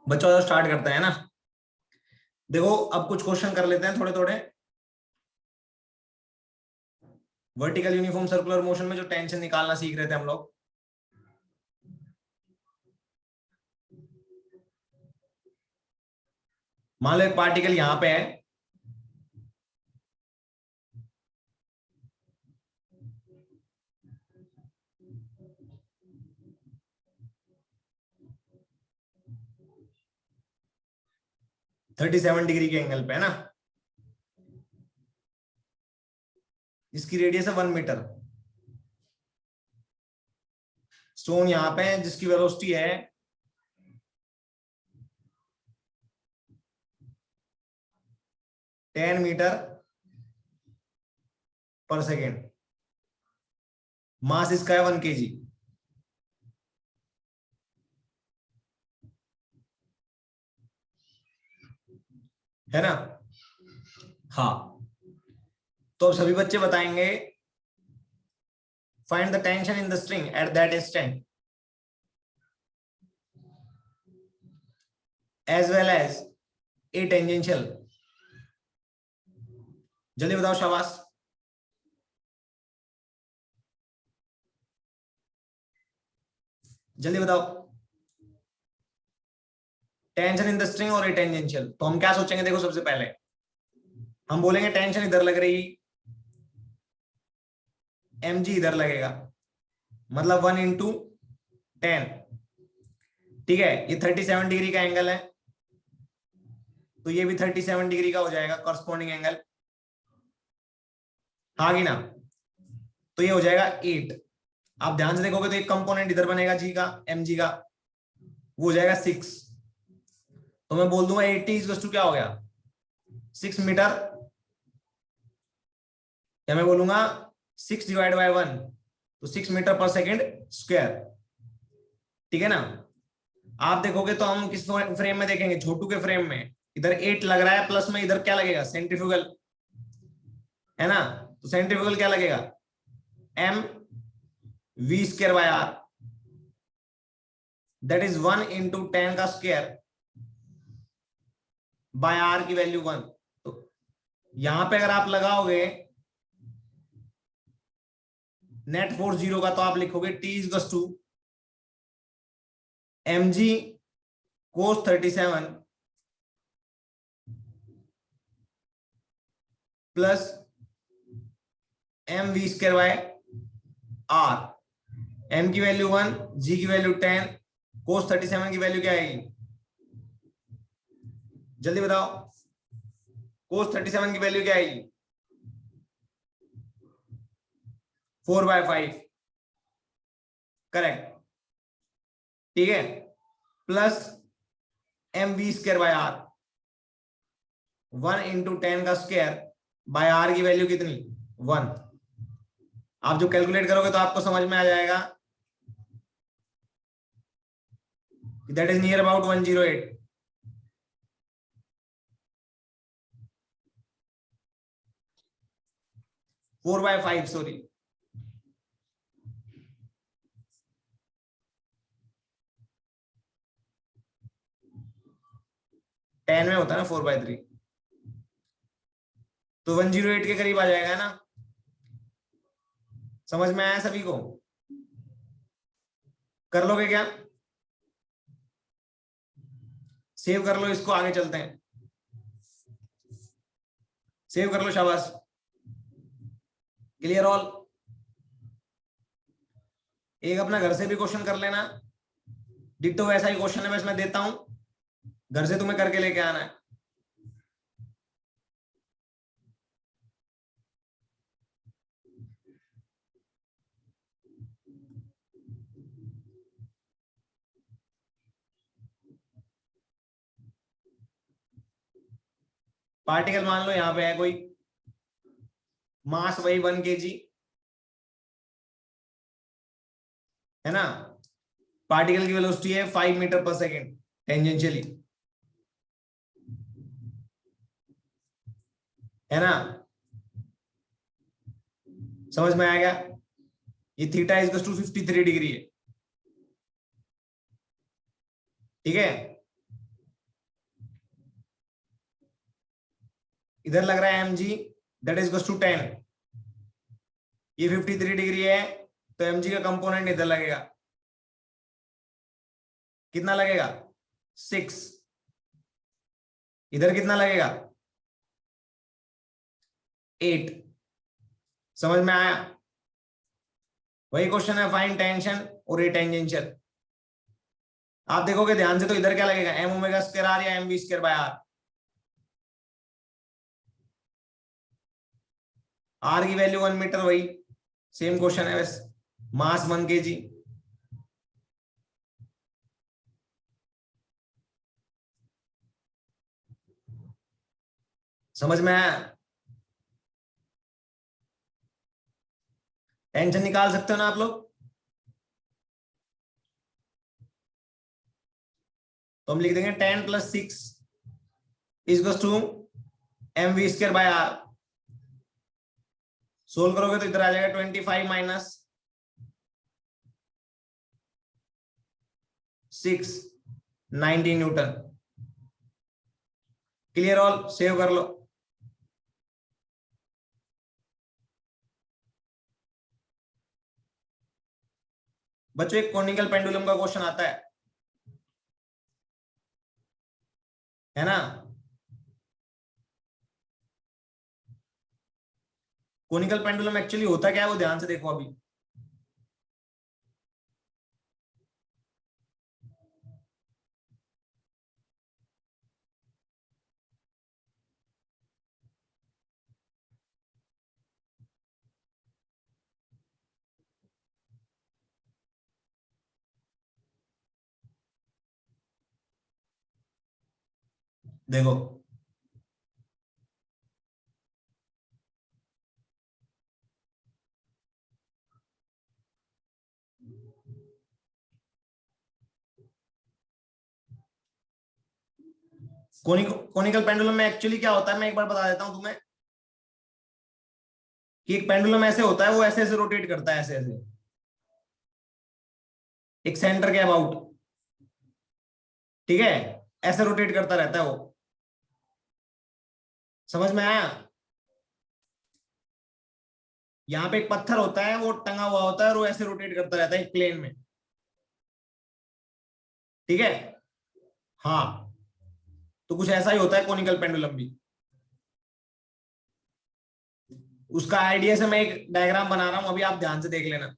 बच्चों स्टार्ट करते हैं ना। देखो अब कुछ क्वेश्चन कर लेते हैं थोड़े थोड़े। वर्टिकल यूनिफॉर्म सर्कुलर मोशन में जो टेंशन निकालना सीख रहे थे हम लोग, मान लो एक पार्टिकल यहां पे है, थर्टी 37 डिग्री के एंगल पे है ना, इसकी रेडियस है 1 मीटर। स्टोन यहां पे है जिसकी वेलोसिटी है 10 मीटर पर सेकेंड। मास इसका है 1 kg। है ना। हाँ, तो अब सभी बच्चे बताएंगे find the tension in the string at that instant as well as a tangential. जल्दी बताओ, शाबाश। जल्दी बताओ, टेंशन इन द स्ट्रिंग और ए टेंजेंशियल। तो हम क्या सोचेंगे, देखो सबसे पहले हम बोलेंगे टेंशन इधर लग रही, mg इधर लगेगा, मतलब 1 × 10। ठीक है, ये 37 डिग्री का एंगल है, तो ये भी 37 डिग्री का हो जाएगा कॉरस्पॉन्डिंग एंगल। हाँ कि ना। तो ये हो जाएगा 8। आप ध्यान से देखोगे तो एक कंपोनेंट इधर बनेगा जी का, mg का, वो हो जाएगा 6। तो मैं बोल दूंगा 80 क्या हो गया, 6 मीटर, या मैं बोलूंगा 6/1, तो 6 मीटर/सेकेंड स्क्वायर। ठीक है ना। आप देखोगे तो हम किस फ्रेम में देखेंगे, छोटू के फ्रेम में इधर 8 लग रहा है, प्लस में इधर क्या लगेगा, सेंट्रीफ्यूगल, है ना। तो सेंट्रीफ्यूगल क्या लगेगा, mv²/r, दैट इज 1 × 10⁻² की वैल्यू 1। तो यहां पे अगर आप लगाओगे नेट फोर्स 0 का, तो आप लिखोगे T=mg cos 37 plus mv²/r। m की वैल्यू 1, g की वैल्यू 10, cos 37 की वैल्यू क्या आएगी, जल्दी बताओ, cos 37 की वैल्यू क्या आएगी, 4/5। करेक्ट। ठीक है, प्लस mv²/r, 1 × 10⁻² की वैल्यू कितनी, 1। आप जो कैलकुलेट करोगे तो आपको समझ में आ जाएगा, that is near about 108। Four by five, sorry. Ten में होता है ना 4/3, तो 108 के करीब आ जाएगा ना। समझ में आया सभी को, कर लोगे क्या, सेव कर लो इसको, आगे चलते हैं। सेव कर लो, शाबाश। Clear all. एक अपना घर से भी क्वेश्चन कर लेना, डिट्टो वैसा ही क्वेश्चन है, बस मैं देता हूं, घर से तुम्हें करके लेके आना है। पार्टिकल मान लो यहां पे है कोई, मास वही 1 kg, है ना। पार्टिकल की वेलोसिटी है 5 मीटर/सेकेंड टेंजेंशियली, है ना। समझ में आएगा, ये थीटा = 53 डिग्री है। ठीक है, इधर लग रहा है mg, that is equals to 10, ये 53 डिग्री है, तो mg का कंपोनेंट इधर लगेगा, कितना लगेगा 6, इधर कितना लगेगा 8। समझ में आया? वही क्वेश्चन है, फाइंड टेंशन और ये टेंजेंशियल। आप देखोगे ध्यान से तो इधर क्या लगेगा, एम ओमेगा स्क्वायर आर या M V square by R की वैल्यू 1 मीटर, वही सेम क्वेश्चन है बस, मास 1 kg। समझ में आया? टेंशन निकाल सकते हो ना आप लोग? तो हम लिख देंगे 10 + 6 is to M V square by R. Solve करोगे तो इधर आ जाएगा 25 minus 6, 19 newton. Clear all, save कर लो। बच्चों एक कोनिकल पेंडुलम का क्वेश्चन आता है ना? कोनिकल पेंडुलम एक्चुअली होता क्या है वो ध्यान से देखो अभी। देखो कोनिकल पेंडुलम में एक्चुअली क्या होता है, मैं एक बार बता देता हूं तुम्हें कि एक पेंडुलम ऐसे होता है, वो ऐसे ऐसे रोटेट करता है, ऐसे ऐसे एक सेंटर के अबाउट, ठीक है, ऐसे रोटेट करता रहता है वो। समझ में आया? यहाँ पे एक पत्थर होता है, वो टंगा हुआ होता है और वो ऐसे रोटेट करता रहता है एक प्लेन में, ठीक है? हाँ, तो कुछ ऐसा ही होता है कोनिकल पेंडुलम भी। उसका आइडिया से मैं एक डायग्राम बना रहा हूं, अभी आप ध्यान से देख लेना।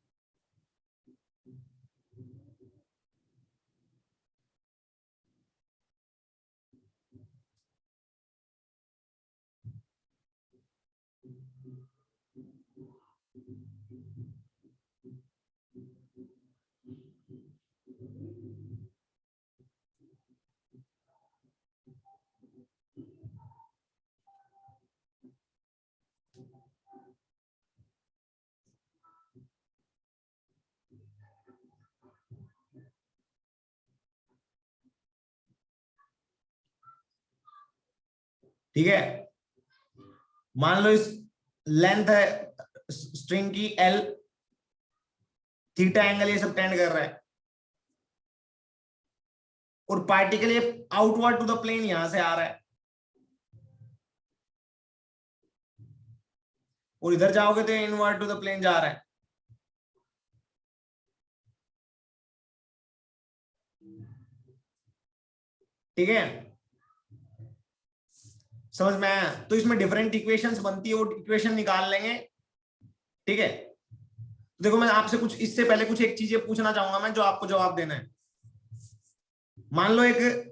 ठीक है, मान लो इस लेंथ है स्ट्रिंग की एल, थीटा एंगल ये सब टेंड कर रहा है, और पार्टिकल ये आउटवर्ड टू द प्लेन यहां से आ रहा है, और इधर जाओगे तो इनवर्ड टू द प्लेन जा रहा है। ठीक है, समझ में आया? तो इसमें डिफरेंट इक्वेशंस बनती है, वो इक्वेशन निकाल लेंगे। ठीक है, तो देखो मैं आपसे कुछ इससे पहले कुछ एक चीजें पूछना चाहूंगा मैं, जो आपको जवाब देना है। मान लो एक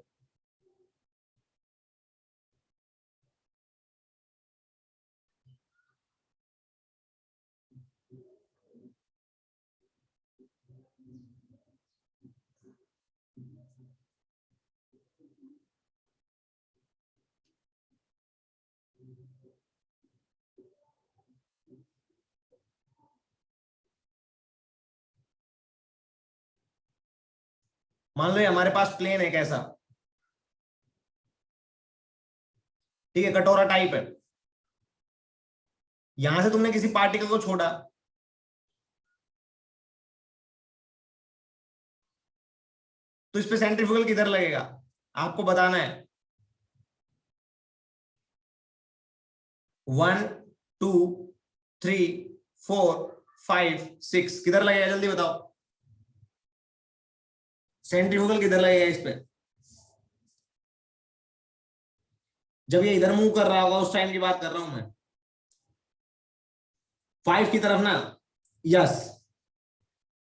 मान लो ये हमारे पास प्लेन है कैसा, ठीक है, कटोरा टाइप है, यहां से तुमने किसी पार्टिकल को छोड़ा, तो इस पे सेंट्रीफ्यूगल किधर लगेगा आपको बताना है। 1 2 3 4 5 6 किधर लगेगा जल्दी बताओ, सेंट्रीफ्यूगल किधर लगेगा इस पे। जब ये इधर मूव कर रहा होगा उस टाइम की बात कर रहा हूं मैं, 5 की तरफ ना। यस।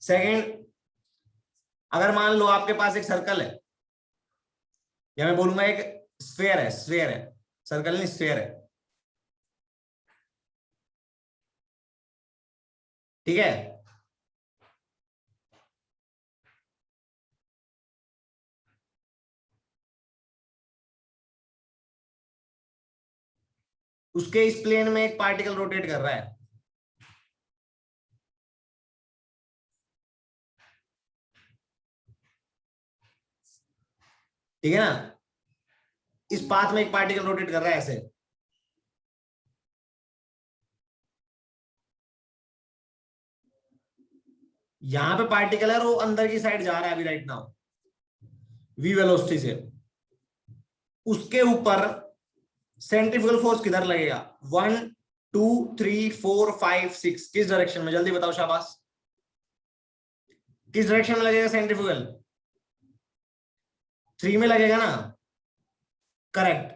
सेकंड, अगर मान लो आपके पास एक सर्कल है, या मैं बोलूंगा एक स्फेयर है, स्फेयर है, सर्कल नहीं स्फेयर है, ठीक है। उसके इस प्लेन में एक पार्टिकल रोटेट कर रहा है, ठीक है ना। इस पाथ में एक पार्टिकल रोटेट कर रहा है ऐसे, यहां पे पार्टिकल है और वो अंदर की साइड जा रहा है अभी राइट नाउ v वेलोसिटी से। उसके ऊपर सेंट्रीफ्यूगल फोर्स किधर लगेगा, 1 2 3 4 5 6 किस डायरेक्शन में जल्दी बताओ शाबाश, किस डायरेक्शन में लगेगा सेंट्रीफ्यूगल, 3 में लगेगा ना। Correct,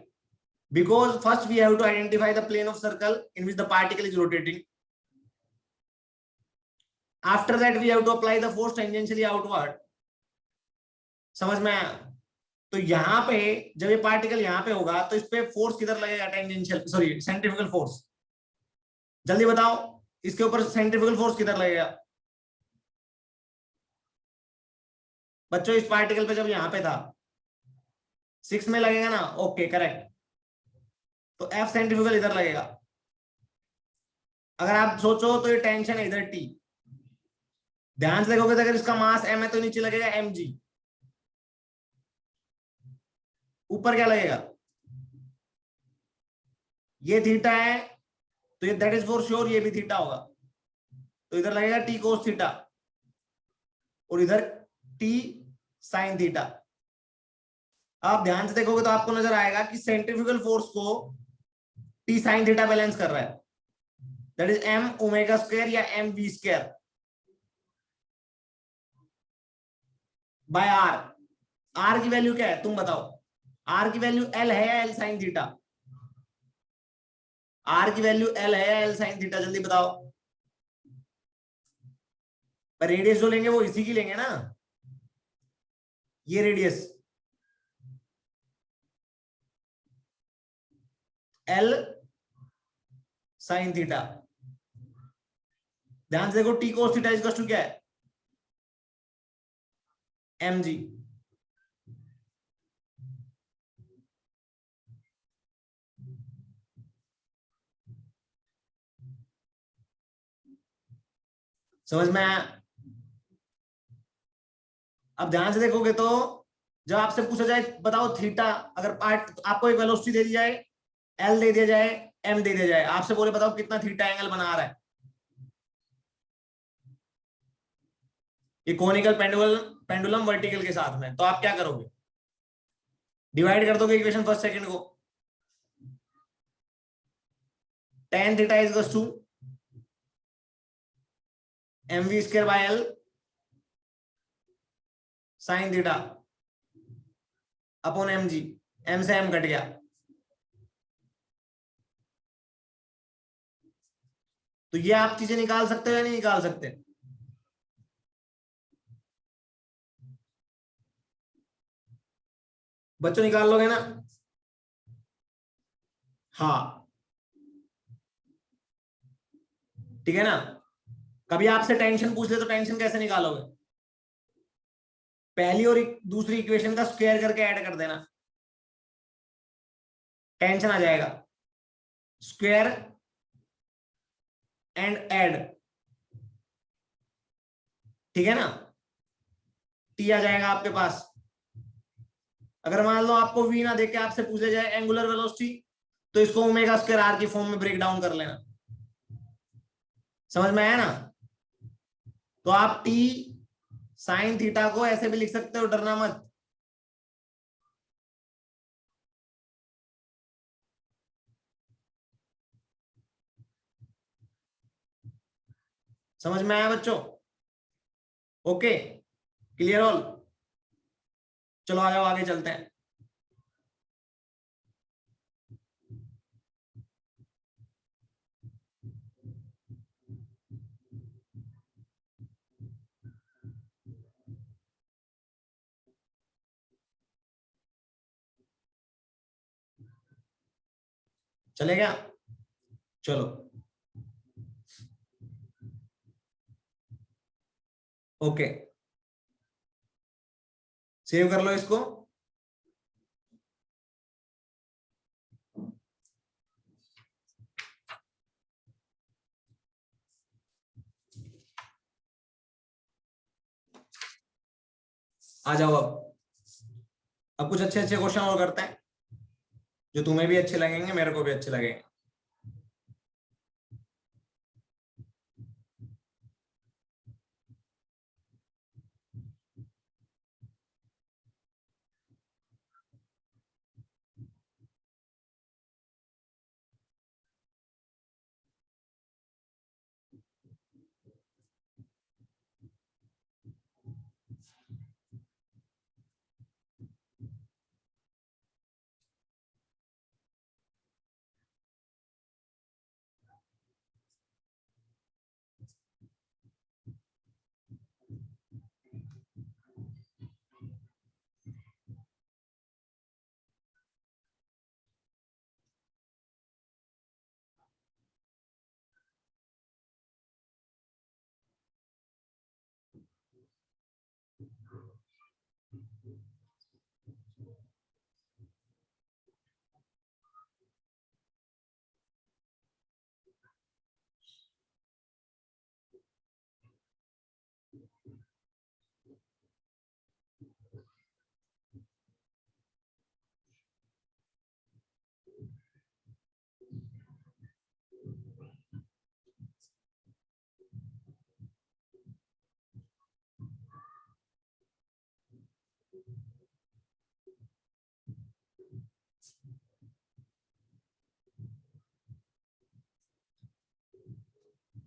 because first we have to identify the plane of circle in which the particle is rotating. After that we have to apply the force tangentially outward. समझ में आया। तो यहाँ पे जब ये पार्टिकल यहाँ पे होगा तो इस पे फोर्स किधर लगेगा, टेंजेंशियल सॉरी सेंट्रीफ्यूगल फोर्स, जल्दी बताओ इसके ऊपर सेंट्रीफ्यूगल फोर्स किधर लगेगा बच्चों। इस पार्टिकल पे जब यहाँ पे था 6 में लगेगा ना, ओके करेक्ट। तो एफ सेंट्रीफ्यूगल इधर लगेगा। अगर आप सोचो तो ये टेंशन है इधर टी, ध्यान से देखोगे तो अगर इसका मास m है तो नीचे लगेगा mg, ऊपर क्या लगेगा, ये थीटा है तो ये दैट इज फॉर श्योर ये भी थीटा होगा, तो इधर लगेगा टी कोस थीटा और इधर टी साइन थीटा। आप ध्यान से देखोगे तो आपको नजर आएगा कि सेंट्रीफ्यूगल फोर्स को टी साइन थीटा बैलेंस कर रहा है, that is m omega square या m v square by r। r की वैल्यू क्या है तुम बताओ, r की वैल्यू l है या l साइन थीटा, r की वैल्यू l है या l साइन थीटा जल्दी बताओ। पर रेडियस जो लेंगे वो इसी की लेंगे ना, ये रेडियस l साइन थीटा। ध्यान से देखो T cos theta is to क्या है, mg। समझ में आया। अब ध्यान से देखोगे तो जब आपसे पूछा जाए बताओ थीटा, अगर पार्ट आपको एक वेलोसिटी दे दी जाए, एल दे दिया जाए, एम दे दिया जाए, आपसे बोले बताओ कितना थीटा एंगल बना रहा है, ये कोनिकल पेंडुलम वर्टिकल के साथ में, तो आप क्या करोगे, डिवाइड कर दोगे इक्वेशन फर्स्ट सेकंड को। tan theta is equals to mv square by l sine theta upon mg, m से m कट गया। तो ये आप चीजें निकाल सकते हो या नहीं निकाल सकते, बच्चों निकाल लोगे ना। हाँ ठीक है ना। कभी आपसे टेंशन पूछ ले तो टेंशन कैसे निकालोगे, पहली और दूसरी इक्वेशन का स्क्वायर करके ऐड कर देना, टेंशन आ जाएगा, स्क्वायर एंड ऐड, ठीक है ना, टी आ जाएगा आपके पास। अगर मान लो आपको वी ना देके आपसे पूछा जाए एंगुलर वेलोसिटी, तो इसको ओमेगा स्क्वायर आर की फॉर्म में ब्रेक डाउन कर लेना, समझ में आया ना। तो आप टी साइन थीटा को ऐसे भी लिख सकते हो, डरना मत। समझ में आया बच्चों? Okay, clear all? चलो आ जाओ आगे चलते हैं। चले क्या? चलो ओके, सेव कर लो इसको। आ जाओ अब कुछ अच्छे अच्छे क्वेश्चन और करते हैं जो तुम्हें भी अच्छे लगेंगे, मेरे को भी अच्छे लगेंगे।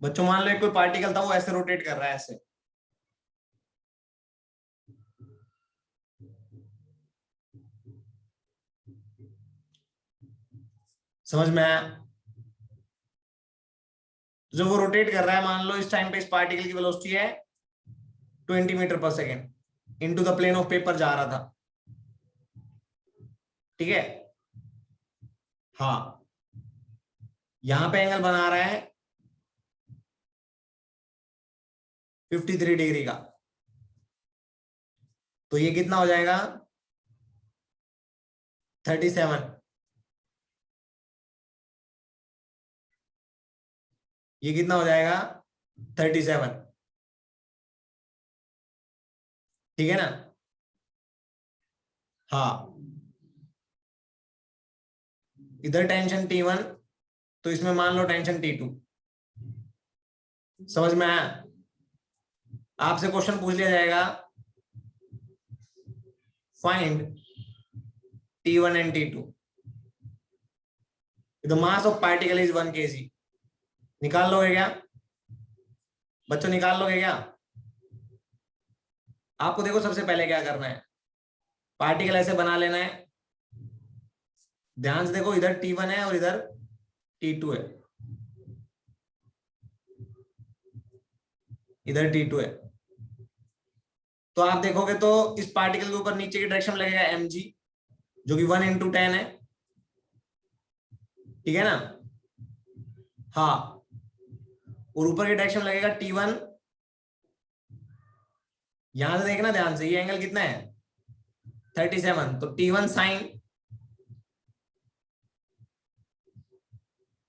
बच्चों मान लो एक कोई पार्टिकल था, वो ऐसे रोटेट कर रहा है, ऐसे। समझ में आया? जो वो रोटेट कर रहा है, मान लो इस टाइम पे इस पार्टिकल की वेलोसिटी है 20 मीटर पर second, into the plane of paper जा रहा था। ठीक है? हाँ, यहां पे एंगल बना रहा है 53 डिग्री का। तो ये कितना हो जाएगा? 37। ये कितना हो जाएगा? 37। ठीक है ना? हाँ, इधर टेंशन T1, तो इसमें मान लो टेंशन T2। समझ में आया? आपसे क्वेश्चन पूछ लिया जाएगा, find T1 and T2, the mass of particle is 1 kg। निकाल लोगे क्या बच्चों? निकाल लोगे क्या? आपको देखो सबसे पहले क्या करना है, पार्टिकल ऐसे बना लेना है। ध्यान से देखो, इधर T1 है और इधर T2 है, इधर T2 है। तो आप देखोगे तो इस पार्टिकल के ऊपर नीचे की डायरेक्शन लगेगा mg, जो कि 1 × 10 है। ठीक है ना? हाँ, और ऊपर की डायरेक्शन लगेगा T1। यहां से देखना ध्यान से, ये एंगल कितना है? 37। तो T1 साइन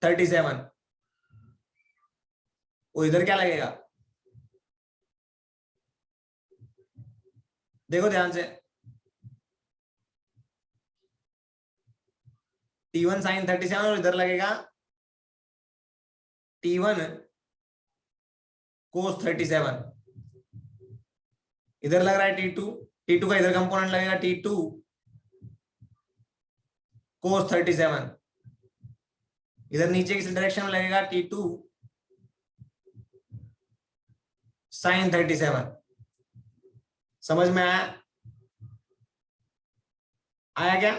37, और इधर क्या लगेगा? देखो ध्यान से, T1 साइन 37, और इधर लगेगा T1 कोस 37। इधर लग रहा है T2, T2 का इधर कंपोनेंट लगेगा T2 cos 37, इधर नीचे की डायरेक्शन में लगेगा T2 sin 37। समझ में आया? आया क्या?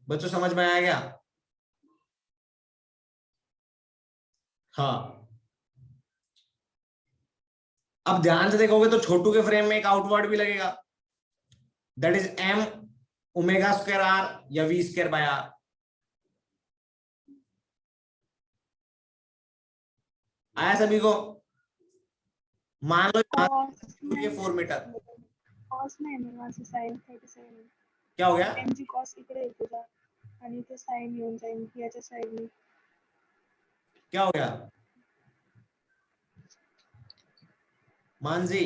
बच्चों समझ में आया क्या? हाँ। अब ध्यान से देखोगे तो छोटू के फ्रेम में एक आउटवर्ड भी लगेगा, that is m omega square r या v स्क्वायर बाय r। आया सभी को? मान लो ये 4 मीटर, cos नाही येणार sin 37 क्या हो गया? mg cos इकडे येतो का आणि ते sin येऊन जाईल याच्या साइडने, क्या हो गया मानसी?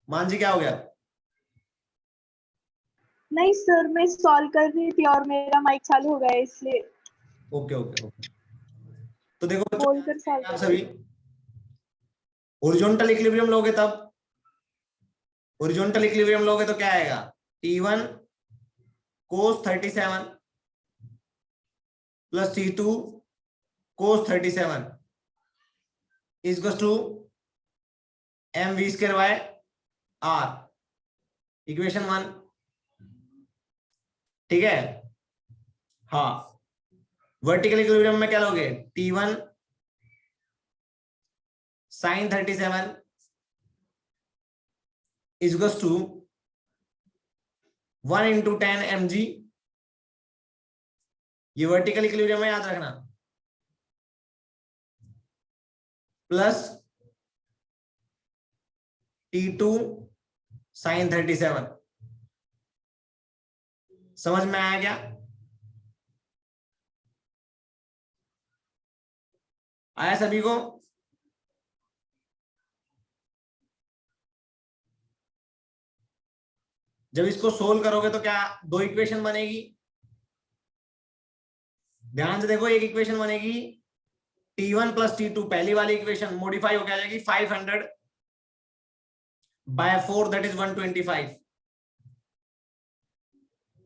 मानसी क्या हो गया? नहीं सर मैं सॉल्व कर रही थी और मेरा माइक चालू हो गया इसलिए। Okay okay okay. तो देखो बोलकर सॉल्व आप कर सभी हॉरिजॉन्टल इक्विलिब्रियम लोगे तब, हॉरिजॉन्टल इक्विलिब्रियम लोगे तो क्या आएगा? T1 cos 37 plus T2 cos 37 is equal to mv square by r, equation 1। ठीक है? हाँ। वर्टिकल इक्विलिब्रियम में क्या लोगे? T1 sin 37 is equal to 1 into 10 mg, ये वर्टिकल इक्विलिब्रियम में याद रखना, प्लस T2 sin 37। समझ में आया क्या? आया सभी को? जब इसको सोल्व करोगे तो क्या दो इक्वेशन बनेगी? ध्यान से देखो, एक इक्वेशन बनेगी T1 प्लस T2, पहली वाली इक्वेशन मॉडिफाई होकर आ जाएगी 500 बाय 4 दैट इज 125,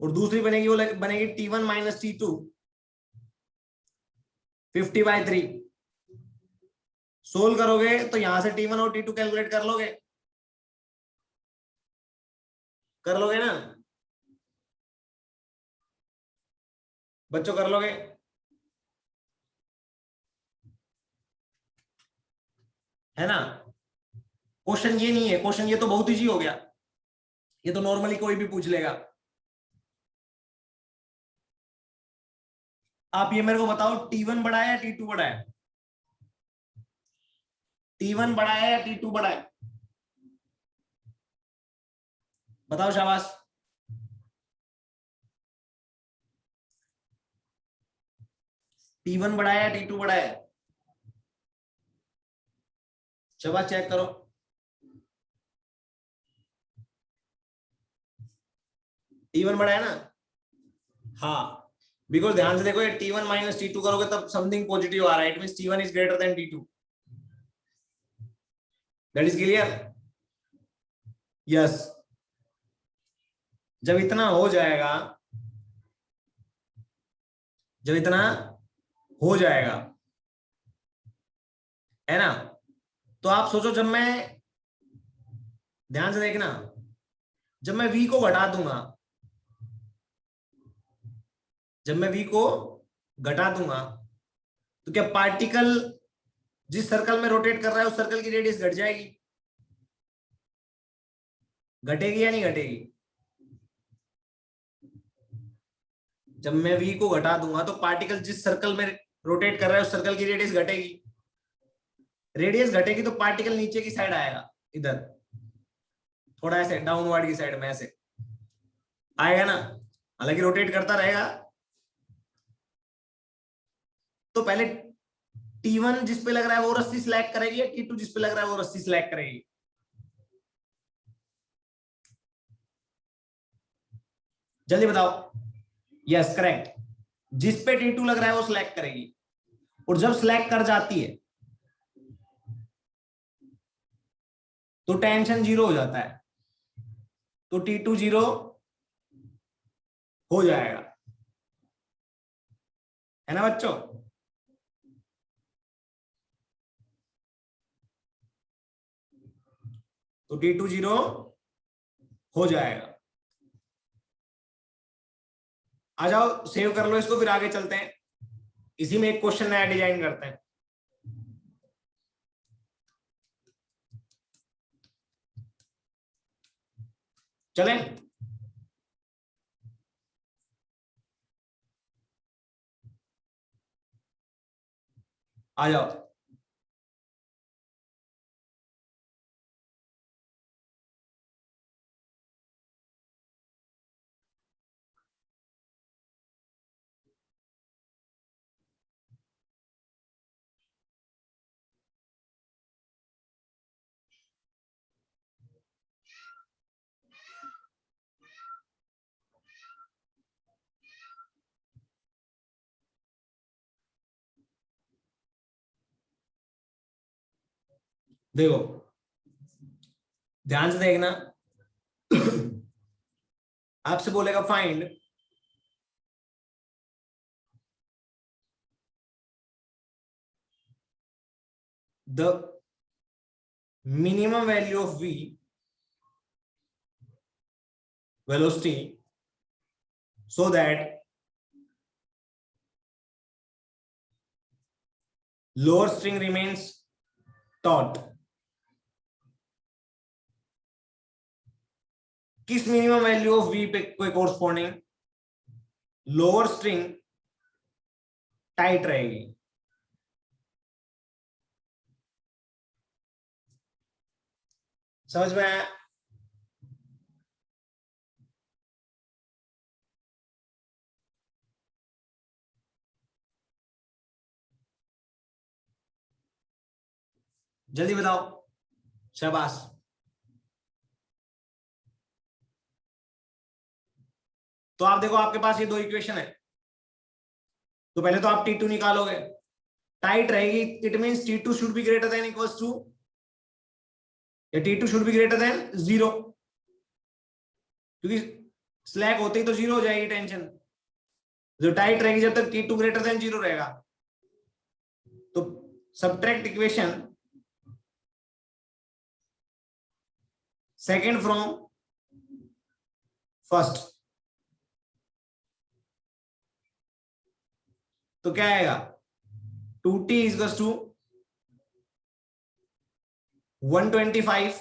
और दूसरी बनेगी वो बनेगी T1 minus T2 50 bye 3। Solve करोगे तो यहां से T1 और T2 कैलकुलेट कर लोगे, कर लोगे ना बच्चों? कर लोगे? है ना? क्वेश्चन ये नहीं है, क्वेश्चन ये तो बहुत इजी हो गया, ये तो नॉर्मली कोई भी पूछ लेगा। आप ये मेरे को बताओ, T1 बड़ा है या T2 बड़ा है? T1 बड़ा है या T2 बड़ा है? बताओ शाबाश। T1 बड़ा है या T2 बड़ा है? शाबाश, चेक करो। T1 बड़ा है ना? हाँ, बिकॉज ध्यान से देखो, ये T1 माइनस T2 करोगे तब समथिंग पॉजिटिव आ रहा है, it means T1 is greater than T2। That is clear? Yes. जब इतना हो जाएगा, जब इतना हो जाएगा, है ना, तो आप सोचो, जब मैं, ध्यान से देखना, जब मैं v को घटा दूंगा, जब मैं v को घटा दूंगा तो क्या पार्टिकल जिस सर्कल में रोटेट कर रहा है उस सर्कल की रेडियस घट जाएगी? घटेगी या नहीं घटेगी? जब मैं v को घटा दूंगा तो पार्टिकल जिस सर्कल में रोटेट कर रहा है उस सर्कल की रेडियस घटेगी। रेडियस घटेगी तो पार्टिकल नीचे की साइड आएगा, इधर थोड़ा ऐसे डाउनवर्ड की साइड में ऐसे आएगा ना, हालांकि रोटेट करता रहेगा। तो पहले T1 जिस पे लग रहा है वो रस्सी सिलेक्ट करेगी, या T2 जिस पे लग रहा है वो रस्सी सिलेक्ट करेगी? जल्दी बताओ। यस करेक्ट, जिस पे T2 लग रहा है वो सिलेक्ट करेगी, और जब सिलेक्ट कर जाती है तो टेंशन 0 हो जाता है, तो T2 0 हो जाएगा, है ना बच्चों। तो T2 0 हो जाएगा। आ जाओ सेव कर लो इसको, फिर आगे चलते हैं, इसी में एक क्वेश्चन नया डिजाइन करते हैं। चलें, आ जाओ। देखो ध्यान से देखना, आपसे बोलेगा find the minimum value of v velocity so that lower string remains taut। किस मिनिमम वैल्यू ऑफ v पे कोई कोरस्पॉन्डिंग लोअर स्ट्रिंग टाइट रहेगी। समझ में आया? जल्दी बताओ, शाबाश। तो आप देखो आपके पास ये दो इक्वेशन है, तो पहले तो आप T2 निकालोगे, टाइट रहेगी, it means T2 should be greater than equals to, या T2 should be greater then 0, क्योंकि स्लैक होते ही तो 0 हो जाएगी टेंशन, जो टाइट रहेगी जब तक T2 ग्रेटर देन 0 रहेगा। तो subtract equation second from first, तो क्या आएगा 2t इक्वल्स टू 125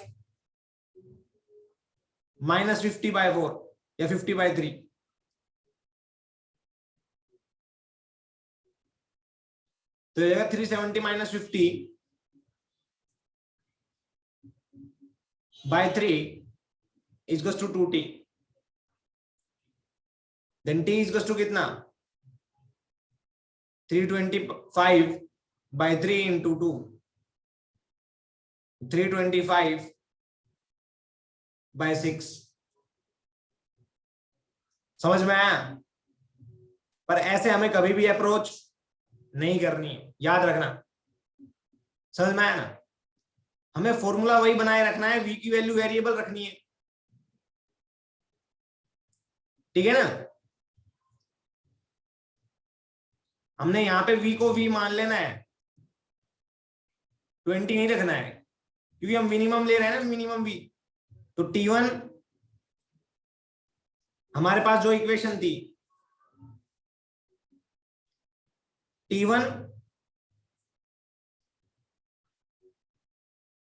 माइनस 50/4 या 50/3, तो ये 370 minus 50/3 equals to 2t, then t equals to कितना 325/3 इंटू 2, 325/6। समझ में आया? पर ऐसे हमें कभी भी अप्रोच नहीं करनी है, याद रखना। समझ में आया ना? हमें फॉर्मूला वही बनाए रखना है, v की वैल्यू वेरिएबल रखनी है, ठीक है ना। हमने यहां पे v को v मान लेना है, 20 नहीं रखना है, क्योंकि हम मिनिमम ले रहे हैं ना, मिनिमम v। तो T1 हमारे पास जो इक्वेशन थी, T1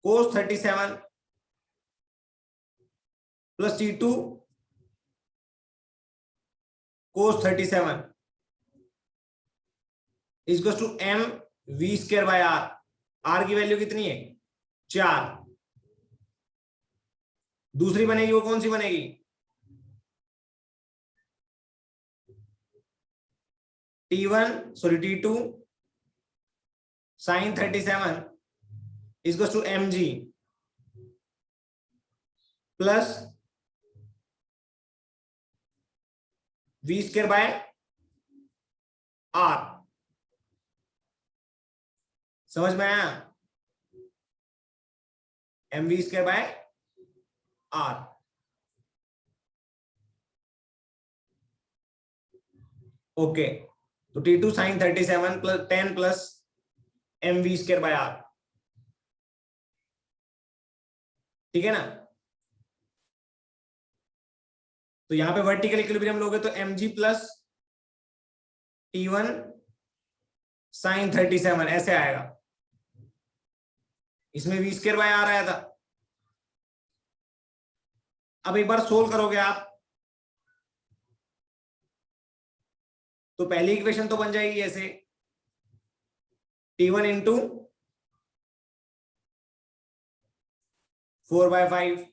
cos 37 plus T2 cos 37 equals to m v square by r। r की वैल्यू कितनी है 4। दूसरी बनेगी वो कौन सी बनेगी T2 sin 37 equals to mg plus V square by R. समझ में आया? M V square by R. Okay, तो T2 sin 37 plus 10 plus M V square by R. ठीक है ना? तो यहां पे वर्टिकल इक्विलिब्रियम लोगे तो mg प्लस T1 sin 37 ऐसे आएगा। इसमें वी स्क्वायर बाय आर आया था। अब एक बार सोल्व करोगे आप तो पहली इक्वेशन तो बन जाएगी ऐसे, T1 into 4/5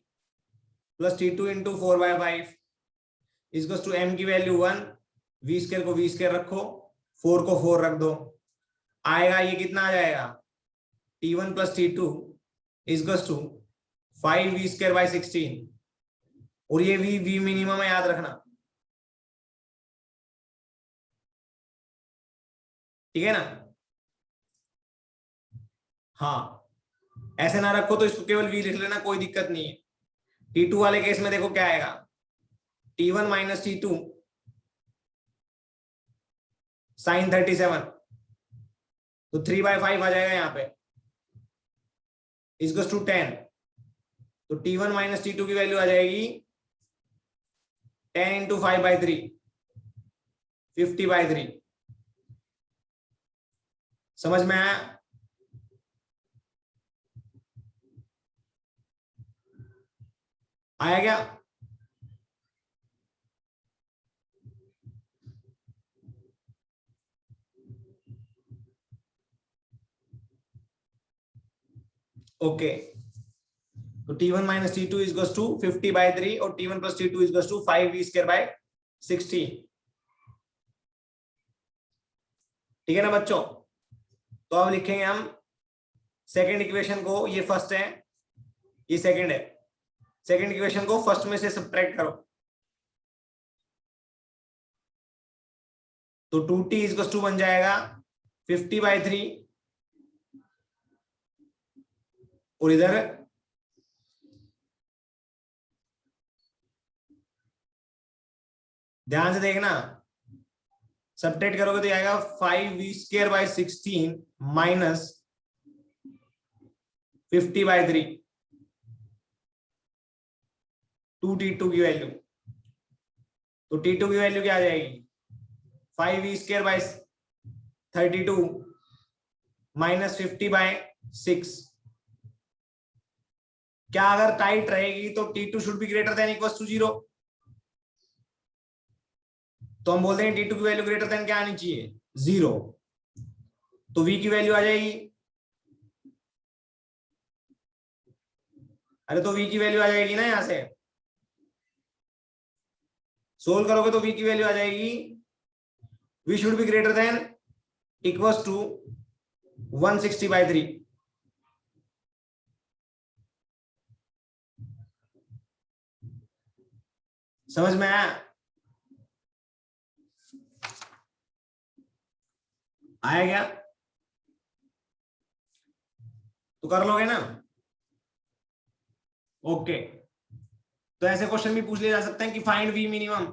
plus T2 into 4/5 equals to m की वैल्यू 1, वी स्क्वायर को वी स्क्वायर रखो, 4 को 4 रख दो, आएगा ये कितना आ जाएगा, T1 plus T2 equals to 5 V square by 16। और ये वी मिनिमम है, याद रखना। ठीक है ना? हाँ, ऐसे ना रखो तो इसको केवल वी लिख लेना, कोई दिक्कत नहीं है। T2 वाले केस में देखो क्या आएगा, T1 माइनस T2 साइन 37, तो 3/5 आ जाएगा यहाँ पे, इक्वल्स टू 10। तो T1 माइनस T2 की वैल्यू आ जाएगी 10 इंटू 5/3, 50/3। समझ में आया? आया क्या? ओके, तो T1 minus T2 equals to 50/3 और T1 plus T2 equals to 5 V square by 16। ठीक है ना बच्चों? तो अब लिखेंगे हम सेकेंड इक्वेशन को, ये फर्स्ट है ये सेकेंड है, सेकेंड इक्वेशन को फर्स्ट में से सब्ट्रैक्ट करो, तो 2t इक्वल्स टू बन जाएगा 50/3 और इधर ध्यान से देखना, सब्ट्रैक्ट करोगे तो आएगा 5 V square by 16 minus 50/3, 2t2 की वैल्यू। तो t2 की वैल्यू क्या आ जाएगी, 5 वी स्क्वायर बाय 32 माइनस 50/6। क्या अगर टाइट रहेगी तो T2 should be greater than equals to 0, तो हम बोलते हैं T2 की वैल्यू ग्रेटर देन क्या आनी चाहिए, 0। तो V की वैल्यू आ जाएगी, अरे तो V की वैल्यू आ जाएगी ना, यहां से सोल्व करोगे तो V की वैल्यू आ जाएगी, V should be greater than equals to 160/3। समझ में आया? आया क्या? तो कर लोगे ना? ओके, तो ऐसे क्वेश्चन भी पूछ लिए जा सकते हैं कि find V minimum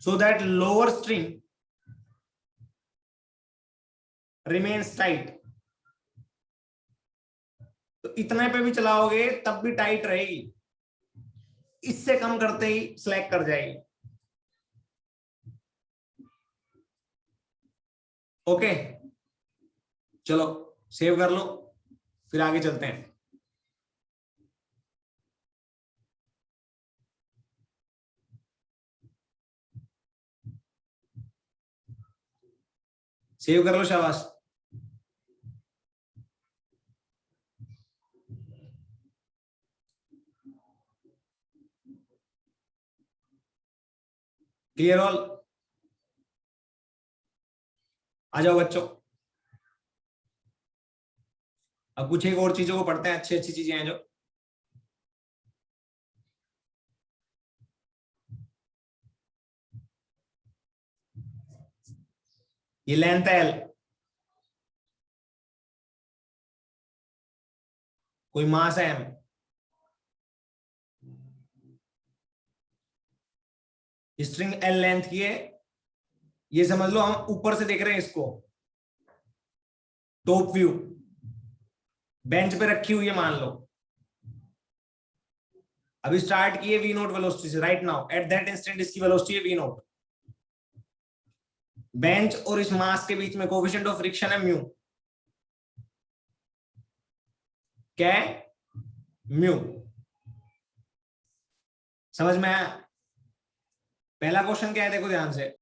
so that lower string remains tight. तो इतने पे भी चलाओगे तब भी टाइट रहेगी, इससे कम करते ही स्लैक कर जाएगी। ओके, चलो सेव कर लो, फिर आगे चलते हैं। सेव कर लो, शाबाश। Clear all? आ जाओ बच्चों, अब कुछ एक और चीजों को पढ़ते हैं, अच्छी अच्छी चीजें हैं जो। ये लेंथ है L, कोई मास है M, स्ट्रिंग L लेंथ की है, ये समझ लो हम ऊपर से देख रहे हैं इसको, टॉप व्यू, बेंच पे रखी हुई है मान लो, अभी स्टार्ट की है V नोट वेलोसिटी से, right now at that instant इसकी वेलोसिटी है V नोट, बेंच और इस मास के बीच में कोएफिशिएंट ऑफ फ्रिक्शन है म्यू, क्या है म्यू, समझ में आया? पहला क्वेश्चन क्या है देखो ध्यान से,